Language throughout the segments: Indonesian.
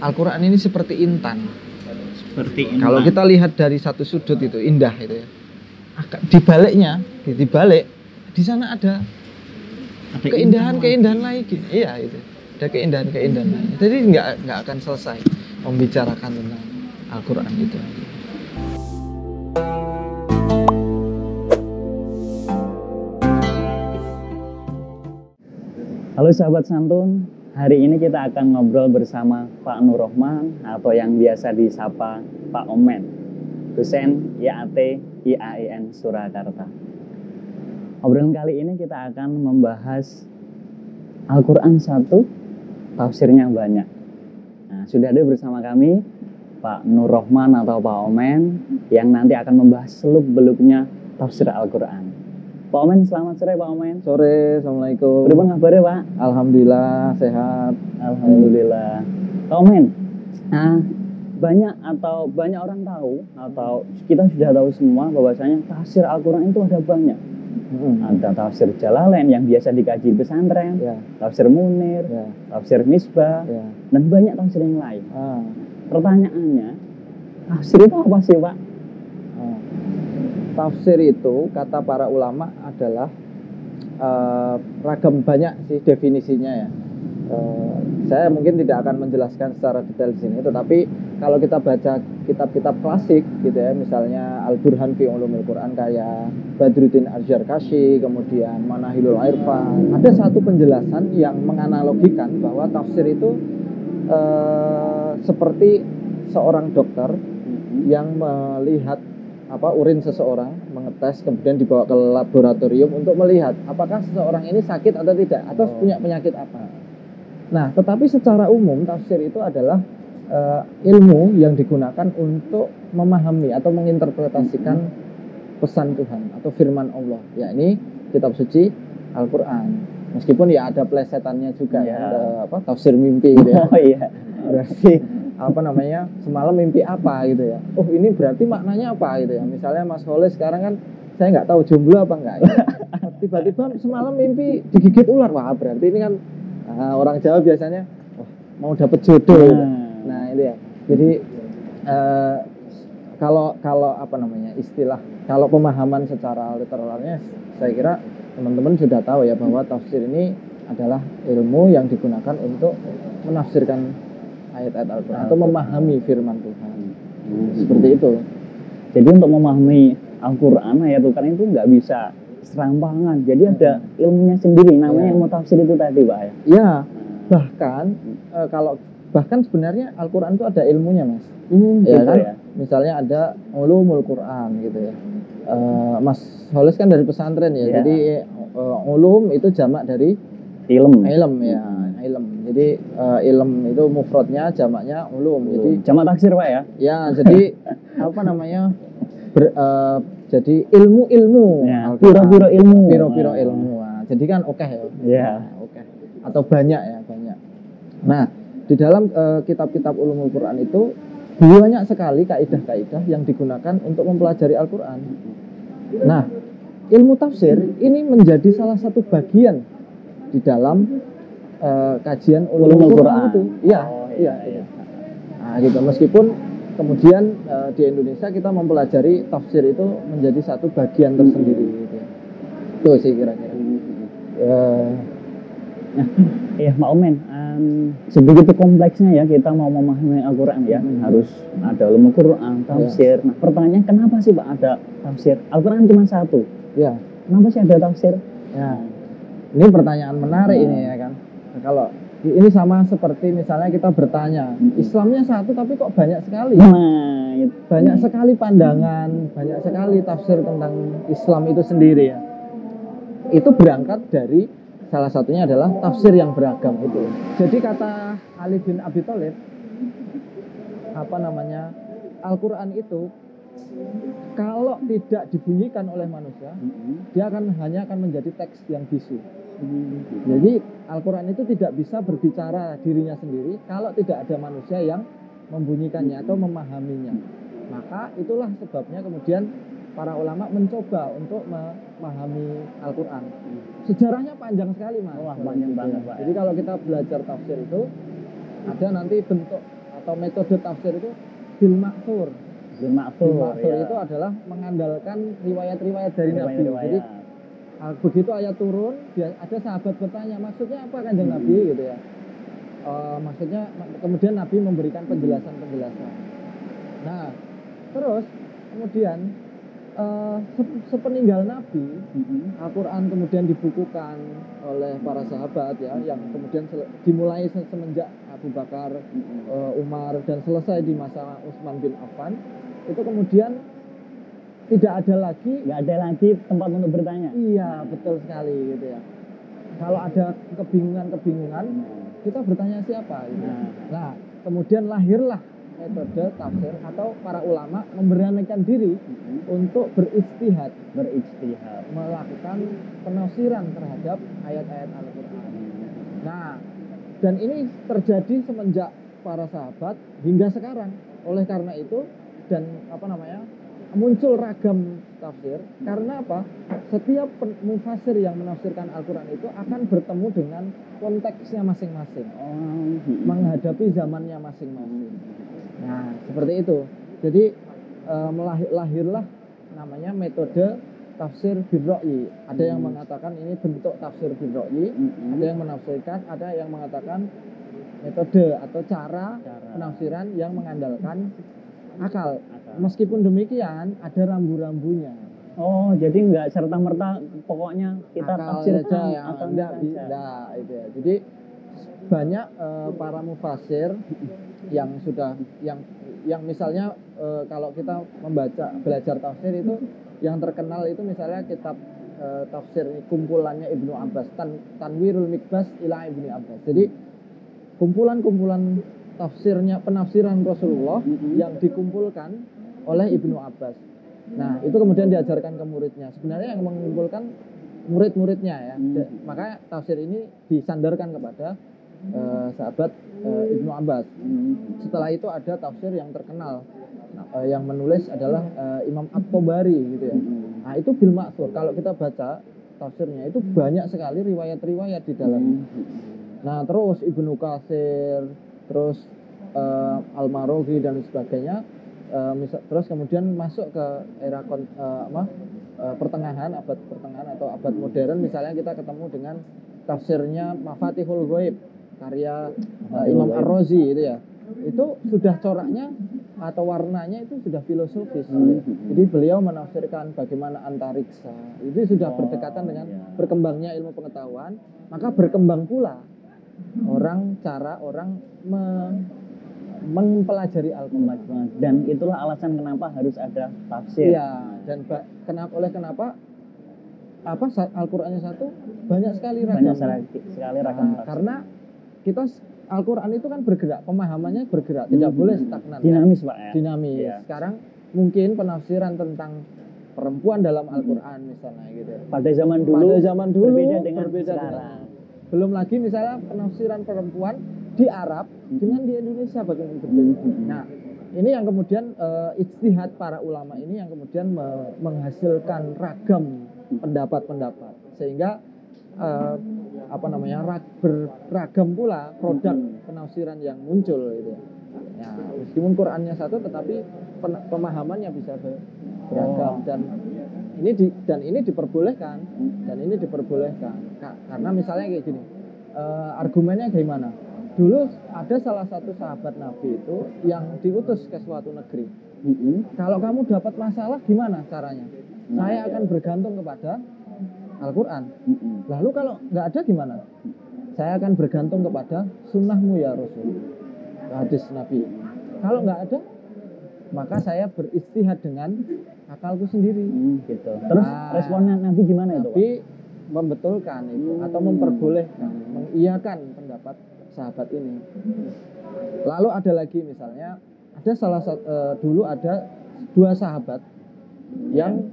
Al-Quran ini seperti intan. Seperti intan. Kalau kita lihat dari satu sudut itu indah itu ya. Dibaliknya, dibalik di sana ada keindahan-keindahan lagi. Iya itu. Ada keindahan-keindahan lain. Jadi nggak akan selesai membicarakan tentang Al-Quran itu. Halo sahabat santun, hari ini kita akan ngobrol bersama Pak Nur Rohman atau yang biasa disapa Pak Omen, dosen IAT IAIN Surakarta. Obrolan kali ini kita akan membahas Al-Quran 1, tafsirnya banyak. Nah, sudah ada bersama kami Pak Nur Rohman atau Pak Omen yang nanti akan membahas seluk-beluknya tafsir Al-Quran. Pak Omen, selamat sore Pak Omen. Sore, assalamualaikum. Bagaimana kabarnya Pak? Alhamdulillah sehat. Alhamdulillah. Pak Omen, nah, banyak orang tahu atau kita sudah tahu semua bahwasanya tafsir Al-Quran itu ada banyak. Ada tafsir Jalalain yang biasa dikaji di pesantren, Ya. tafsir Munir, Ya. tafsir Misbah, Ya. dan banyak tafsir yang lain. Ah. Pertanyaannya, tafsir itu apa sih Pak? Tafsir itu kata para ulama adalah ragam banyak sih definisinya ya. Saya mungkin tidak akan menjelaskan secara detail di sini, tetapi kalau kita baca kitab-kitab klasik gitu ya, misalnya Al-Burhan fi Ulumil Quran kayak Badruddin Al-Zarkashi, kemudian Manahilul Irfan, ada satu penjelasan yang menganalogikan bahwa tafsir itu seperti seorang dokter yang melihat urin seseorang, mengetes, kemudian dibawa ke laboratorium untuk melihat apakah seseorang ini sakit atau tidak, atau punya penyakit apa. Nah, tetapi secara umum tafsir itu adalah ilmu yang digunakan untuk memahami atau menginterpretasikan pesan Tuhan atau firman Allah, yakni kitab suci Al-Quran. Meskipun ya ada plesetannya juga ya, tafsir mimpi gitu ya. Oh iya. Berarti semalam mimpi apa gitu ya. Oh, ini berarti maknanya apa gitu ya. Misalnya Mas Holeh sekarang kan saya nggak tahu jomblo apa enggak ya. Tiba-tiba semalam mimpi digigit ular. Wah, berarti ini kan orang Jawa biasanya mau dapet jodoh gitu. Nah, itu ya. Jadi kalau kalau pemahaman secara literalnya, saya kira teman-teman sudah tahu ya bahwa tafsir ini adalah ilmu yang digunakan untuk menafsirkan ayat-ayat Al-Quran atau memahami firman Tuhan. Seperti itu. Jadi untuk memahami Al-Quran, ayat Al-Quran itu nggak bisa serampangan. Jadi ada ilmunya sendiri, namanya ilmu tafsir itu tadi Pak ya. Ya, bahkan sebenarnya Al-Quran itu ada ilmunya Mas. Ya kan? Ya? Misalnya ada ulumul Quran gitu ya. Mas Holis kan dari pesantren ya. Jadi ulum itu jamak dari ilm ya. Ilm. Jadi ilm itu mufradnya, jamaknya ulum. Jadi jamak taksir Pak ya. Ya, jadi jadi ilmu-ilmu. Ya, piro-piro ilmu. Piro-piro ilmu. Nah, jadi kan oke ya. Ya. Oke. Atau banyak ya, banyak. Nah, di dalam kitab-kitab ulumul Quran itu banyak sekali kaidah-kaidah yang digunakan untuk mempelajari Al-Quran. Nah, ilmu tafsir ini menjadi salah satu bagian di dalam kajian ulumul Quran itu. Iya. Nah, gitu. Meskipun kemudian di Indonesia kita mempelajari tafsir itu menjadi satu bagian tersendiri gitu. Itu sih kira-kira. Iya, Pak Omen, sebegitu kompleksnya ya kita mau memahami Al-Quran ya, harus ada ulumul Quran, tafsir. Nah, pertanyaannya kenapa sih Pak ada tafsir? Al-Quran cuma satu. Ya. Kenapa sih ada tafsir? Ya. Ini pertanyaan menarik ini ya kan. Kalau ini sama seperti misalnya kita bertanya, Islamnya satu tapi kok banyak sekali? Banyak sekali pandangan, banyak sekali tafsir tentang Islam itu sendiri ya. Itu berangkat dari salah satunya adalah tafsir yang beragam itu. Jadi kata Ali bin Abi Thalib, Al-Quran itu kalau tidak dibunyikan oleh manusia, dia hanya akan menjadi teks yang bisu. Jadi Al-Quran itu tidak bisa berbicara dirinya sendiri kalau tidak ada manusia yang membunyikannya atau memahaminya. Maka itulah sebabnya kemudian para ulama mencoba untuk memahami Al-Quran. Sejarahnya panjang sekali Mas. Wah, panjang banget Pak. Jadi kalau kita belajar tafsir itu ada nanti bentuk atau metode tafsir itu bil ma'thur. Bil ma'thur Itu adalah mengandalkan riwayat-riwayat dari Nabi. Jadi begitu ayat turun, ada sahabat bertanya, maksudnya apa Kanjeng Nabi gitu ya. Maksudnya kemudian Nabi memberikan penjelasan. Nah, terus kemudian sepeninggal Nabi, Al-Quran kemudian dibukukan oleh para sahabat ya, yang kemudian dimulai semenjak Abu Bakar, Umar, dan selesai di masa Utsman bin Affan. Itu kemudian tidak ada lagi tempat untuk bertanya. Iya, betul sekali gitu ya. Kalau ada kebingungan, kita bertanya siapa gitu. Nah, kemudian lahirlah metode tafsir atau para ulama memberanikan diri untuk berijtihad, melakukan penafsiran terhadap ayat-ayat Al-Qur'an. Nah, dan ini terjadi semenjak para sahabat hingga sekarang. Oleh karena itu muncul ragam tafsir. Karena apa? Setiap mufasir yang menafsirkan Al-Quran itu akan bertemu dengan konteksnya masing-masing, menghadapi zamannya masing-masing. Nah, seperti itu. Jadi lahirlah namanya metode tafsir birro'yi. Ada yang mengatakan ini bentuk tafsir birro'yi, ada yang menafsirkan, ada yang mengatakan metode atau cara penafsiran yang mengandalkan akal. Meskipun demikian ada rambu-rambunya. Oh, jadi nggak serta-merta pokoknya kita tafsir saja atau enggak itu ya. Jadi banyak para mufasir yang sudah yang misalnya kalau kita belajar tafsir itu yang terkenal itu misalnya kitab tafsir kumpulannya Ibnu Abbas, Tanwirul Mikbas ila Ibnu Abbas. Jadi kumpulan penafsiran Rasulullah yang dikumpulkan oleh Ibnu Abbas. Nah, itu kemudian diajarkan ke muridnya. Sebenarnya yang mengumpulkan murid-muridnya ya. Maka tafsir ini disandarkan kepada sahabat Ibnu Abbas. Setelah itu ada tafsir yang terkenal. Yang menulis adalah Imam At-Tabari gitu ya. Nah, itu bil ma'thur. Kalau kita baca tafsirnya itu banyak sekali riwayat-riwayat di dalamnya. Nah, terus Ibnu Katsir, terus Al-Maraghi dan sebagainya. Terus kemudian masuk ke era pertengahan, abad pertengahan atau abad modern, misalnya kita ketemu dengan tafsirnya Mafatihul Ghaib karya Imam Ar-Razi itu ya. Itu sudah coraknya atau warnanya itu sudah filosofis. Jadi beliau menafsirkan bagaimana antariksa. Itu sudah berdekatan dengan berkembangnya ilmu pengetahuan, maka berkembang pula cara orang mempelajari Al-Quran. Dan itulah alasan kenapa harus ada tafsir. Iya, dan kenapa Al-Qurannya satu, banyak sekali ragam. Karena kita Al-Quran itu kan bergerak, pemahamannya bergerak, tidak boleh stagnan. Dinamis, Pak ya. Dinamis. Ya. Sekarang mungkin penafsiran tentang perempuan dalam Al-Quran misalnya gitu. Pada zaman dulu berbeda dengan sekarang. Belum lagi misalnya penafsiran perempuan di Arab dengan di Indonesia bagaimana berbeda. Nah, ini yang kemudian ijtihad para ulama ini yang kemudian menghasilkan ragam pendapat-pendapat sehingga beragam pula produk penafsiran yang muncul gitu. Ya, meskipun Qurannya satu tetapi pemahamannya bisa beragam dan ini diperbolehkan karena misalnya kayak gini, argumennya gimana? Dulu ada salah satu sahabat Nabi itu yang diutus ke suatu negeri. Kalau kamu dapat masalah gimana caranya? Saya akan bergantung kepada Al-Quran. Lalu kalau nggak ada gimana? Saya akan bergantung kepada sunnahmu ya Rasul. Hadis Nabi. Kalau nggak ada, maka saya beristihad dengan akalku sendiri. Gitu. Terus responnya Nabi gimana itu? Nabi membetulkan itu atau memperbolehkan, mengiyakan pendapat sahabat ini. Lalu ada lagi misalnya ada dulu ada dua sahabat yang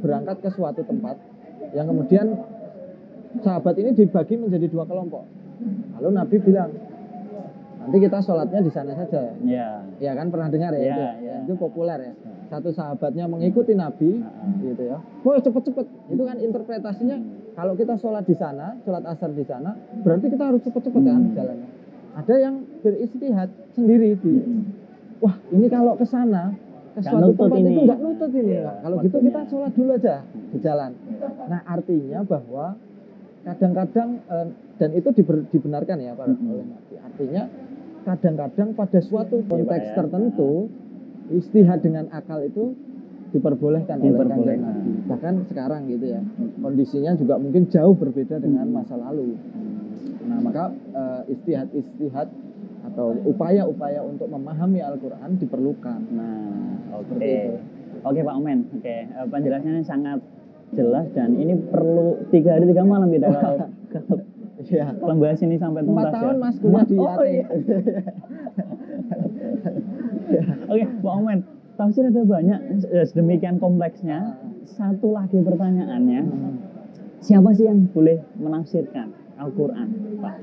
berangkat ke suatu tempat yang kemudian sahabat ini dibagi menjadi dua kelompok. Lalu Nabi bilang, nanti kita sholatnya di sana saja. Ya kan pernah dengar ya, itu populer ya. Satu sahabatnya mengikuti Nabi, gitu ya. Oh cepet-cepet, itu kan interpretasinya. Kalau kita sholat di sana, sholat asar di sana, berarti kita harus cepet-cepet kan jalannya. Ada yang beristihad sendiri di wah ini kalau ke sana ke Nggak suatu nutut tempat ini. itu nggak nutut ini. Iya, Kalau gitu waktunya. kita sholat dulu aja di jalan. Nah artinya bahwa kadang-kadang dan itu dibenarkan ya Pak oleh Nabi. Artinya kadang-kadang pada suatu konteks ya. tertentu istihad dengan akal itu diperbolehkan oleh Kanjeng Nabi. Bahkan sekarang gitu ya. Kondisinya juga mungkin jauh berbeda dengan masa lalu. Nah, maka istihad atau upaya-upaya untuk memahami Al-Qur'an diperlukan. Nah, Seperti itu. Oke Pak Omen. Oke, penjelasannya sangat jelas dan ini perlu 3 hari 3 malam kita kalau Iya. kalau bahas ini sampai 4 tuntas tahun ya. Mas kuliah di Oh, AT. iya. Oke, Pak Omen. Tafsir ada banyak, sedemikian kompleksnya. Satu lagi pertanyaannya, siapa sih yang boleh menafsirkan Al-Quran, Pak?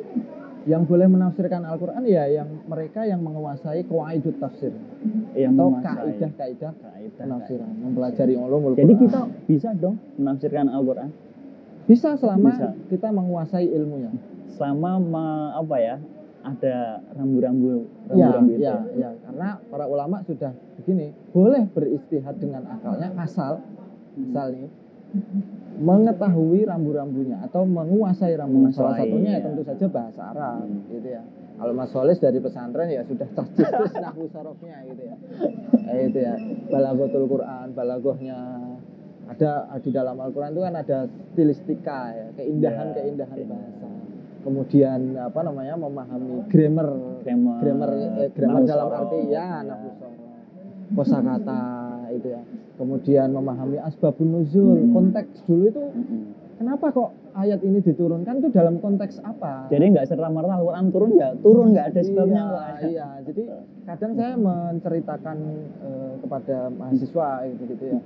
Yang boleh menafsirkan Al-Quran ya yang mereka yang menguasai qawaidut tafsir Yang atau menguasai kaidah penafsiran, mempelajari ulumul Jadi Quran. kita bisa dong menafsirkan Al-Quran bisa selama Bisa. kita menguasai ilmunya. selama ada rambu-rambu Ya, itu. ya, karena para ulama sudah begini, boleh beristihad dengan akalnya asal nih mengetahui rambu-rambunya atau menguasai rambu. Salah satunya ya tentu saja bahasa Arab gitu ya. Kalau Mas Solis dari pesantren ya sudah tajwid nahwu sarofnya gitu ya. Itu ya. Balaghatul Quran, balaghahnya ada di dalam Al-Qur'an itu kan ada stilistika ya, keindahan-keindahan bahasa. Kemudian apa namanya memahami grammar dalam arti ya nahwu saraf, kosakata itu ya. Kemudian memahami asbabun nuzul, konteks dulu itu kenapa kok ayat ini diturunkan itu dalam konteks apa? Jadi nggak serta-merta Al-Quran turun nggak ada sebabnya. Iya, jadi kadang saya menceritakan kepada mahasiswa gitu ya,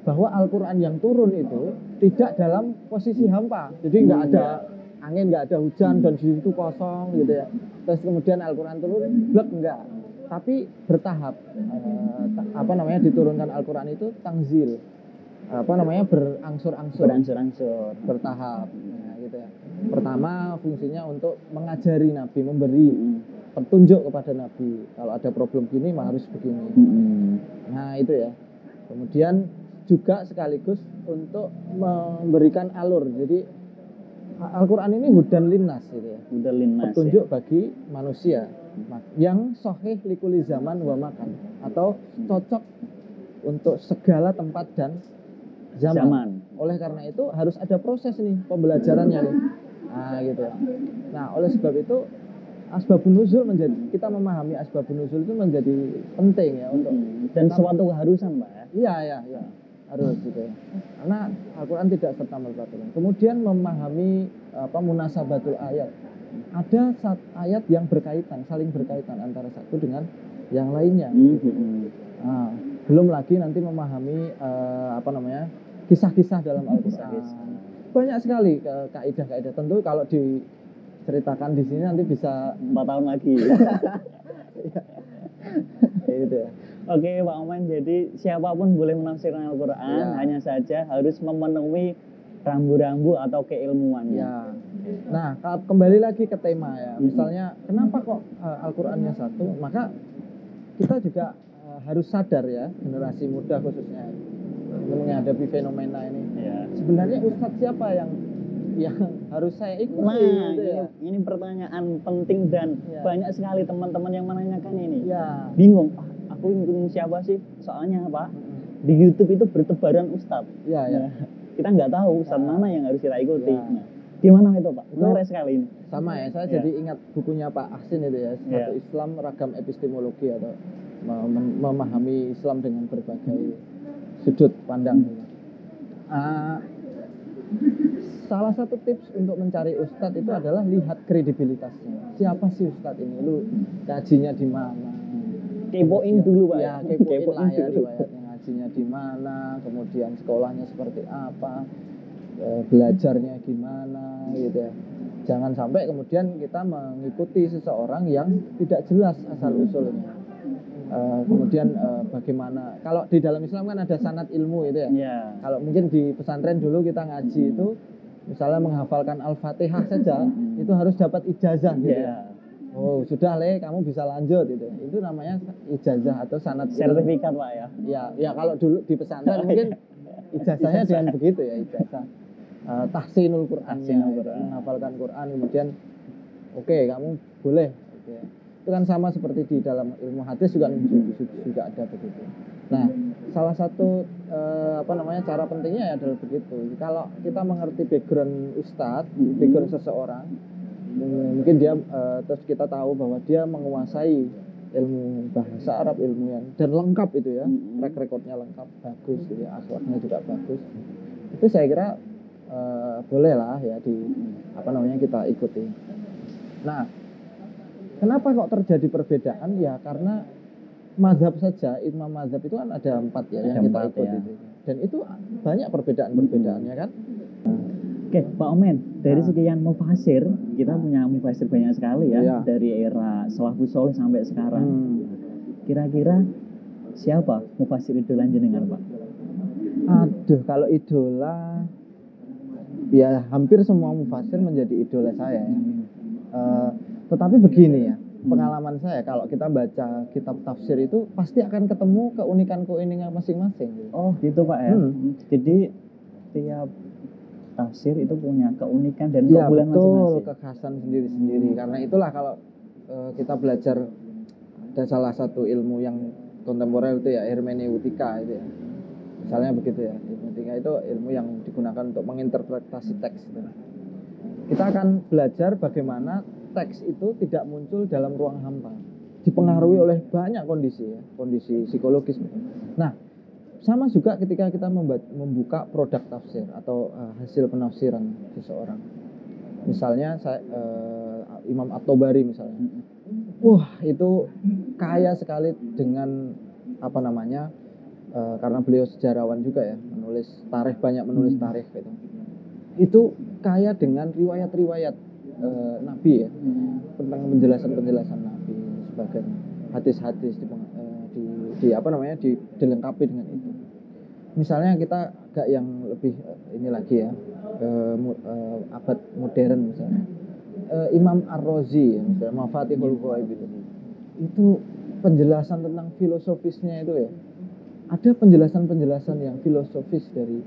bahwa Al-Quran yang turun itu tidak dalam posisi hampa. Jadi nggak ada angin, nggak ada hujan dan di situ kosong gitu ya. Terus kemudian Al-Quran turun, blek enggak. Tapi bertahap. Diturunkan Al-Quran itu tangzil. Berangsur-angsur. Bertahap. Nah, gitu ya. Pertama fungsinya untuk mengajari Nabi, memberi petunjuk kepada Nabi. Kalau ada problem gini mah harus begini. Nah, itu ya. Kemudian juga sekaligus untuk memberikan alur. Jadi Al-Quran ini hudan linnas gitu ya. Petunjuk bagi manusia yang sahih likuli zaman wa makan atau cocok untuk segala tempat dan zaman. Oleh karena itu harus ada proses nih pembelajarannya nih. Nah, gitu ya. Nah, oleh sebab itu asbabun nuzul kita memahami asbabun nuzul itu menjadi penting ya untuk dan suatu keharusan, Pak. Iya. Harus gitu ya. Karena Al-Quran tidak serta-merta turun. Kemudian memahami munasabatul ayat. Ada ayat yang berkaitan, saling berkaitan antara satu dengan yang lainnya. Nah, belum lagi nanti memahami kisah-kisah dalam Al-Quran. Banyak sekali kaidah-kaidah. Tentu kalau diceritakan di sini nanti bisa 4 tahun lagi. Gitu ya. Oke Pak Omen, jadi siapapun boleh menafsirkan Al-Quran, hanya saja harus memenuhi rambu-rambu atau keilmuannya. Ya. Nah, kembali lagi ke tema ya. Misalnya, kenapa kok Al-Qurannya satu? Maka kita juga harus sadar ya, generasi muda khususnya menghadapi fenomena ini. Ya. Sebenarnya ustadz siapa yang harus saya ikuti? Nah, gitu ya. ini pertanyaan penting dan banyak sekali teman-teman yang menanyakan ini. Ya. Bingung, aku ngikutin siapa sih? Soalnya apa? Di YouTube itu bertebaran ustadz. Iya. Nah, kita nggak tahu ustadz mana yang harus kita ikuti. Nah, gimana itu Pak? Menarik sekali ini. Sama ya, saya jadi ingat bukunya Pak Ahsin itu ya, Satu Islam Ragam Epistemologi atau memahami Islam dengan berbagai sudut pandang. Salah satu tips untuk mencari ustadz itu adalah lihat kredibilitasnya. Siapa sih ustadz ini? Lu kajinya di mana? Kepoin dulu Pak. Ya, kepoin lah ya riwayatnya, ngajinya di mana, kemudian sekolahnya seperti apa, belajarnya gimana gitu ya. Jangan sampai kemudian kita mengikuti seseorang yang tidak jelas asal usulnya. Kemudian bagaimana kalau di dalam Islam kan ada sanad ilmu itu ya. Kalau mungkin di pesantren dulu kita ngaji itu misalnya menghafalkan Al-Fatihah saja itu harus dapat ijazah gitu ya. Oh, sudah Le, kamu bisa lanjut itu. Itu namanya ijazah atau sanad sertifikat Pak ya. Ya kalau dulu di pesantren mungkin ijazahnya dengan begitu ya, ijazah tahsinul Qur'annya, menghafalkan Quran, kemudian oke, kamu boleh. Okay. Itu kan sama seperti di dalam ilmu hadis juga ada begitu. Nah, salah satu cara pentingnya adalah begitu. Kalau kita mengerti background ustadz, background seseorang, mungkin dia terus kita tahu bahwa dia menguasai ilmu bahasa Arab, ilmu yang dan lengkap itu ya, track recordnya lengkap, bagus, gitu ya, akhlaknya juga bagus. Itu saya kira boleh lah ya kita ikuti. Nah, kenapa kok terjadi perbedaan? Ya karena mazhab saja, imam mazhab itu kan ada 4 ya yang kita ikut ya. Itu. Dan itu banyak perbedaan-perbedaannya kan. Oke, Pak Omen, dari sekian mufasir, kita punya mufasir banyak sekali ya, dari era Salafus Soleh sampai sekarang. Kira-kira siapa mufasir idola jenengan, Pak? Aduh, kalau idola, ya hampir semua mufasir menjadi idola saya ya. Tetapi begini ya, pengalaman saya kalau kita baca kitab tafsir itu pasti akan ketemu keunikan-keunikan masing-masing. Oh gitu Pak ya. Jadi tiap tafsir itu punya keunikan dan keunggulan masing-masing. Kekhasan sendiri-sendiri. Karena itulah kalau kita belajar ada salah satu ilmu yang kontemporer itu ya, hermeneutika itu ya. Misalnya begitu ya, hermeneutika itu ilmu yang digunakan untuk menginterpretasi teks itu. Kita akan belajar bagaimana teks itu tidak muncul dalam ruang hampa, dipengaruhi oleh banyak kondisi ya, kondisi psikologis. Nah, sama juga ketika kita membuka produk tafsir atau hasil penafsiran seseorang. Misalnya Imam At-Tabari misalnya. Wah, itu kaya sekali dengan karena beliau sejarawan juga ya, banyak menulis tarikh gitu. Itu kaya dengan riwayat-riwayat Nabi ya, tentang penjelasan Nabi, sebagai hadis-hadis dilengkapi dengan itu. Misalnya kita agak yang lebih ini lagi ya, abad modern misalnya, Imam Ar-Razi ya, misalnya Mafatihul Ghaib itu penjelasan tentang filosofisnya itu ya, ada penjelasan yang filosofis dari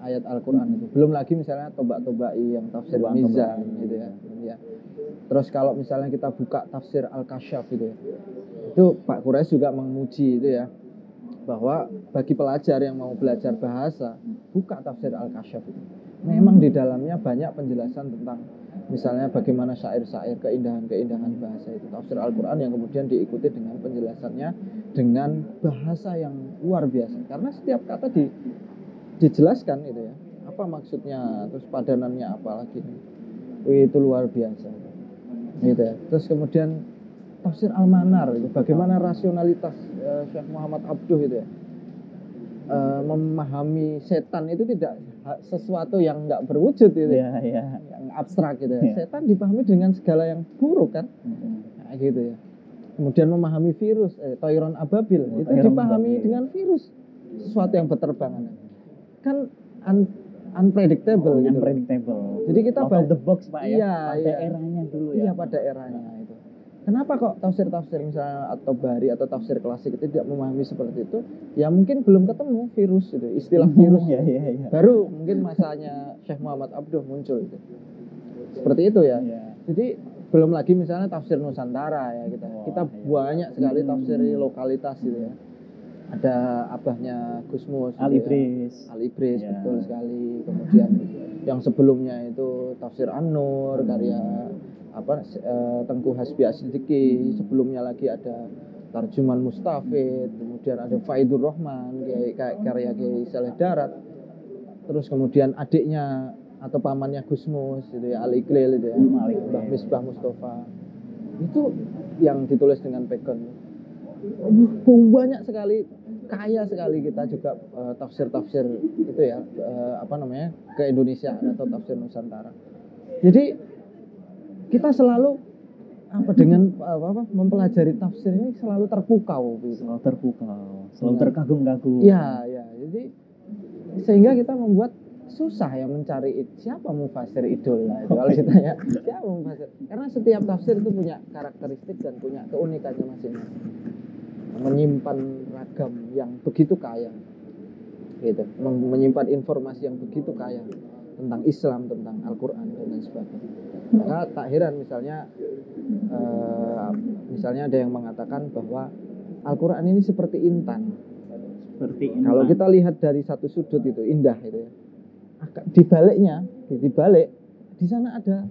ayat Al-Quran itu. Belum lagi misalnya Tobak-Tobai yang tafsir Mizan gitu ya. Terus kalau misalnya kita buka tafsir Al-Kasyaf itu ya, itu Pak Quraisy juga memuji itu ya, bahwa bagi pelajar yang mau belajar bahasa, buka tafsir Al-Kasyaf itu. Memang di dalamnya banyak penjelasan tentang misalnya bagaimana syair-syair, keindahan-keindahan bahasa itu. Tafsir Al-Quran yang kemudian diikuti dengan penjelasannya dengan bahasa yang luar biasa. Karena setiap kata dijelaskan itu ya, apa maksudnya, terus padanannya apa lagi. Itu luar biasa. Gitu ya. Terus kemudian tafsir Al-Manar itu bagaimana rasionalitas Syekh Muhammad Abduh itu ya, memahami setan itu tidak sesuatu yang enggak berwujud itu ya, yang abstrak gitu ya. Setan dipahami dengan segala yang buruk kan, nah, gitu ya. Kemudian memahami virus, Toiron Ababil itu dipahami dengan virus, sesuatu yang berterbangan kan, unpredictable gitu. Jadi kita out of the box Pak ya, pada eranya dulu ya. Iya, pada eranya itu. Kenapa kok tafsir-tafsir misalnya atau Bari atau tafsir klasik itu tidak memahami seperti itu? Ya mungkin belum ketemu virus itu, istilah virus. Baru mungkin masanya Syekh Muhammad Abduh muncul itu. Seperti itu ya. Jadi belum lagi misalnya tafsir Nusantara ya, kita banyak sekali tafsir lokalitas gitu ya. Ada abahnya Gusmus Al-Ibris, betul sekali. Kemudian yang sebelumnya itu tafsir An-Nur karya Tengku Hasbi As-Siddiqi. Sebelumnya lagi ada Tarjuman Mustafid, kemudian ada Faidur Rahman karya Kiai Saleh Darat. Terus kemudian adiknya atau pamannya Gusmus itu ya, Al-Iqlil itu ya, Mbah Misbah Mustafa. Itu yang ditulis dengan pegon. Banyak sekali, kaya sekali kita juga tafsir-tafsir itu ya, ke Indonesia atau tafsir Nusantara. Jadi kita selalu dengan mempelajari tafsir ini selalu terpukau gitu. Selalu terkagum-kagum. Iya. Jadi sehingga kita membuat susah ya mencari siapa mufasir idola itu kalau ditanya siapa mufasir, karena setiap tafsir itu punya karakteristik dan punya keunikannya masing-masing, menyimpan ragam yang begitu kaya gitu, menyimpan informasi yang begitu kaya tentang Islam, tentang Al-Quran dan lain sebagainya. Maka tak heran misalnya ada yang mengatakan bahwa Al-Quran ini seperti intan. Kalau kita lihat dari satu sudut itu indah itu ya. Di balik di sana ada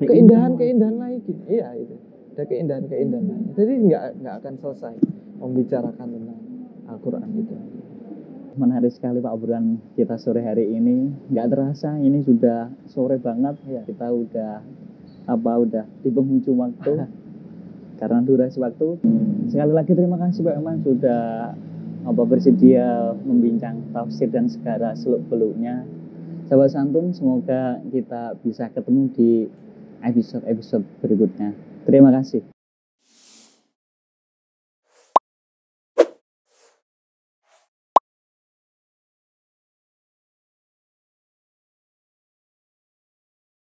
keindahan lain. Iya itu. Ada keindahan lain. Jadi nggak akan selesai membicarakan tentang Al-Quran itu. Menarik sekali Pak obrolan kita sore hari ini. Nggak terasa ini sudah sore banget ya. Kita udah di penghujung waktu karena durasi waktu. Sekali lagi terima kasih Pak Iman sudah bersedia membincang tafsir dan segala seluk-beluknya. Sahabat Santun, semoga kita bisa ketemu di episode berikutnya. Terima kasih.